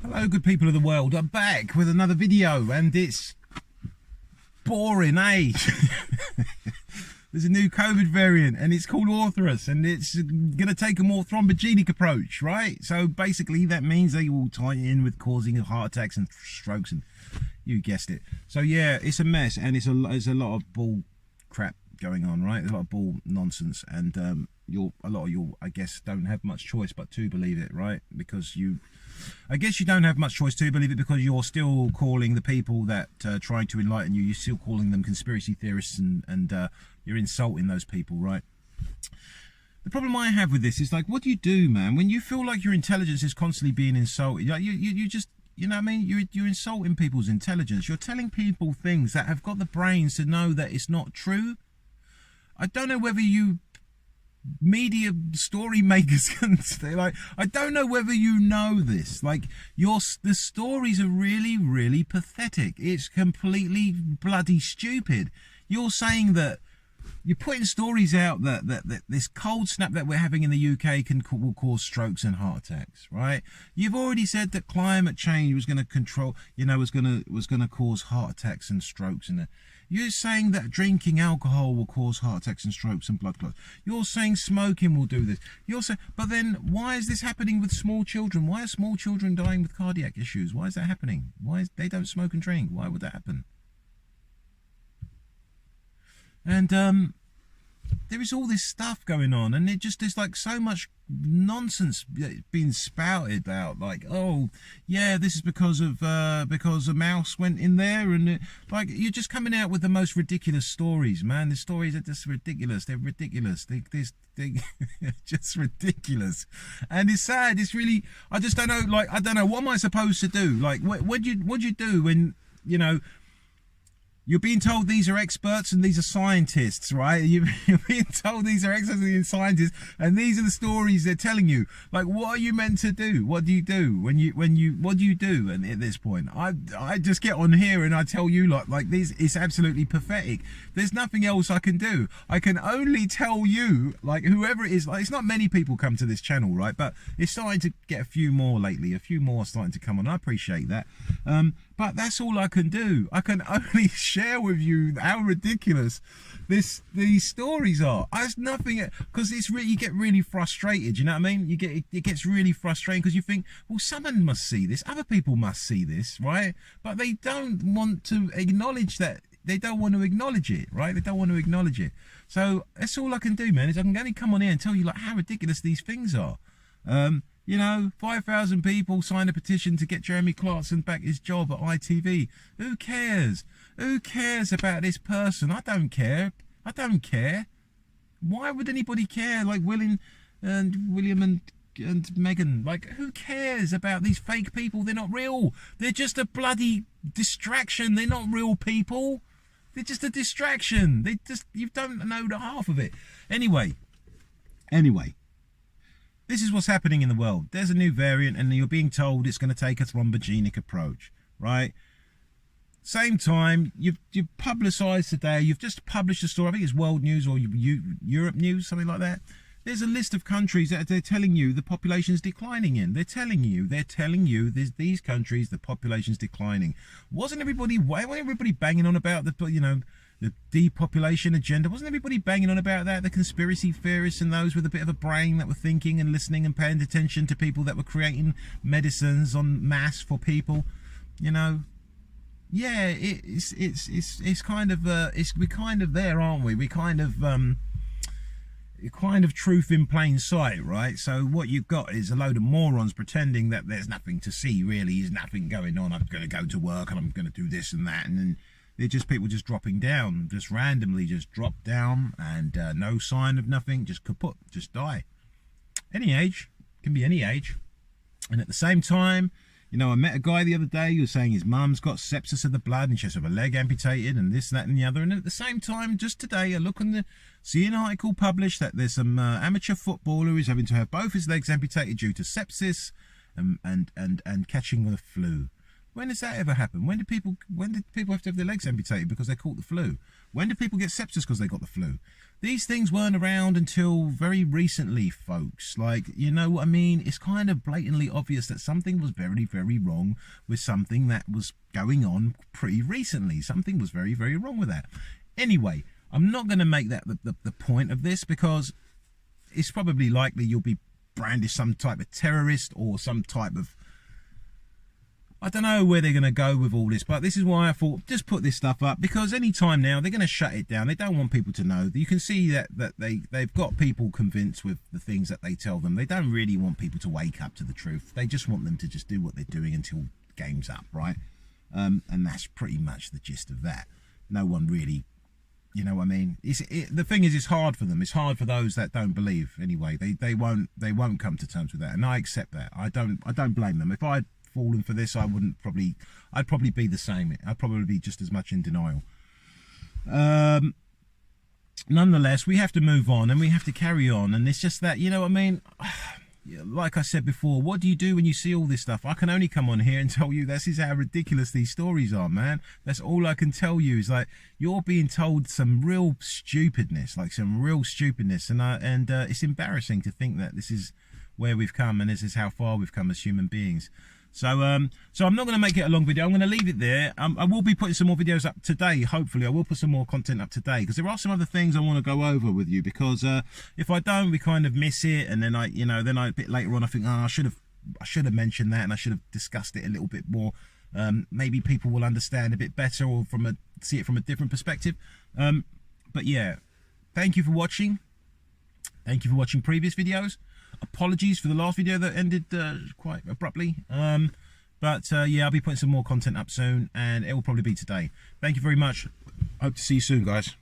Hello, good people of the world. I'm back with another video, and it's boring, eh? There's a new COVID variant, and it's called Orthoris, and it's going to take a more thrombogenic approach, right? So basically, that means they will tie in with causing heart attacks and strokes, and you guessed it. So yeah, it's a mess, and it's a lot of bull crap going on, right? There's a lot of bull nonsense, and a lot of you, I guess, don't have much choice but to believe it, right? Because I guess you don't have much choice to believe it because you're still calling the people that try to enlighten you, you're still calling them conspiracy theorists, and you're insulting those people, right? The problem I have with this is, like, what do you do, man, when you feel like your intelligence is constantly being insulted? Like, you just, you know what I mean? You're insulting people's intelligence. You're telling people things that have got the brains to know that it's not true. I don't know whether you media story makers can say, like, I don't know whether you know this, like, the stories are really pathetic. It's completely bloody stupid. You're saying that you're putting stories out that this cold snap that we're having in the UK will cause strokes and heart attacks, right? You've already said that climate change was going to control, was going to cause heart attacks and strokes, and you're saying that drinking alcohol will cause heart attacks and strokes and blood clots. You're saying smoking will do this. You're saying, but then why is this happening with small children? Why are small children dying with cardiac issues? Why is that happening? They don't smoke and drink? Why would that happen? And there is all this stuff going on, and there's like so much nonsense being spouted out, like, oh yeah, this is because a mouse went in there, and like, you're just coming out with the most ridiculous stories, man. The stories are just ridiculous. They're ridiculous. They're just ridiculous, and it's sad. It's really, I just don't know. Like, I don't know, what am I supposed to do? Like, what do you do when you're being told these are experts and these are scientists, right? You're being told these are experts and scientists, and these are the stories they're telling you. Like, what are you meant to do? What do you do what do you do? And at this point, I just get on here and I tell you, like this, it's absolutely pathetic. There's nothing else I can do. I can only tell you, like, whoever it is, like, it's not many people come to this channel, right? But it's starting to get a few more lately. A few more are starting to come on. I appreciate that. But that's all I can do. I can only share with you how ridiculous these stories are. There's nothing, because you get really frustrated. You know what I mean? It gets really frustrating because you think, well, someone must see this. Other people must see this, right? But they don't want to acknowledge that. They don't want to acknowledge it, right? They don't want to acknowledge it. So that's all I can do, man. Is I can only come on here and tell you, like, how ridiculous these things are. 5,000 people signed a petition to get Jeremy Clarkson back his job at ITV. Who cares? Who cares about this person? I don't care. I don't care. Why would anybody care? Like William and Meghan. Like, who cares about these fake people? They're not real. They're just a bloody distraction. They're not real people. They're just a distraction. You don't know the half of it. Anyway. This is what's happening in the world. There's a new variant, and you're being told it's going to take a thrombogenic approach, right? Same time, you've publicised today, you've just published a story, I think it's World News or Europe News, something like that. There's a list of countries that they're telling you the population's declining in. They're telling you there's these countries, the population's declining. Why wasn't everybody banging on about the depopulation agenda? Wasn't everybody banging on about that? The conspiracy theorists and those with a bit of a brain that were thinking and listening and paying attention to people that were creating medicines en masse for people, Yeah, it's kind of we're kind of there, aren't we? We kind of truth in plain sight, right? So what you've got is a load of morons pretending that there's nothing to see, really. There's nothing going on. I'm going to go to work and I'm going to do this and that, and then they're just people just dropping down, just randomly just drop down, and no sign of nothing, just kaput, just die. Any age, can be any age. And at the same time, I met a guy the other day who was saying his mum's got sepsis of the blood and she has to have a leg amputated and this, that and the other. And at the same time, just today, I look on see an article published that there's some amateur footballer who's having to have both his legs amputated due to sepsis and catching the flu. When does that ever happen? When did people have to have their legs amputated because they caught the flu? When did people get sepsis because they got the flu? These things weren't around until very recently, folks. Like, you know what I mean? It's kind of blatantly obvious that something was very, very wrong with something that was going on pretty recently. Something was very, very wrong with that. Anyway, I'm not going to make that the point of this, because it's probably likely you'll be branded some type of terrorist or some type of, I don't know where they're going to go with all this, but this is why I thought just put this stuff up, because any time now they're going to shut it down. They don't want people to know. You can see that they've got people convinced with the things that they tell them. They don't really want people to wake up to the truth. They just want them to just do what they're doing until game's up, right? And that's pretty much the gist of that. No one really, you know what I mean? The thing is, it's hard for them. It's hard for those that don't believe. Anyway, they won't come to terms with that, and I accept that. I don't blame them. If I'd fallen for this, I'd probably be the same. I'd probably be just as much in denial. Nonetheless, we have to move on and we have to carry on, and it's just that, you know what I mean, like I said before, what do you do when you see all this stuff? I can only come on here and tell you this is how ridiculous these stories are, man. That's all I can tell you, is like, you're being told some real stupidness, and it's embarrassing to think that this is where we've come, and this is how far we've come as human beings. So I'm not going to make it a long video. I'm going to leave it there. I will be putting some more videos up today. Hopefully I will put some more content up today, because there are some other things I want to go over with you, because if I don't, we kind of miss it, and then I a bit later on I think, oh, I should have mentioned that, and I should have discussed it a little bit more. Maybe people will understand a bit better, or see it from a different perspective. But yeah, thank you for watching. Thank you for watching previous videos. Apologies for the last video that ended quite abruptly, but yeah, I'll be putting some more content up soon, and it will probably be today. Thank you very much. Hope to see you soon, guys.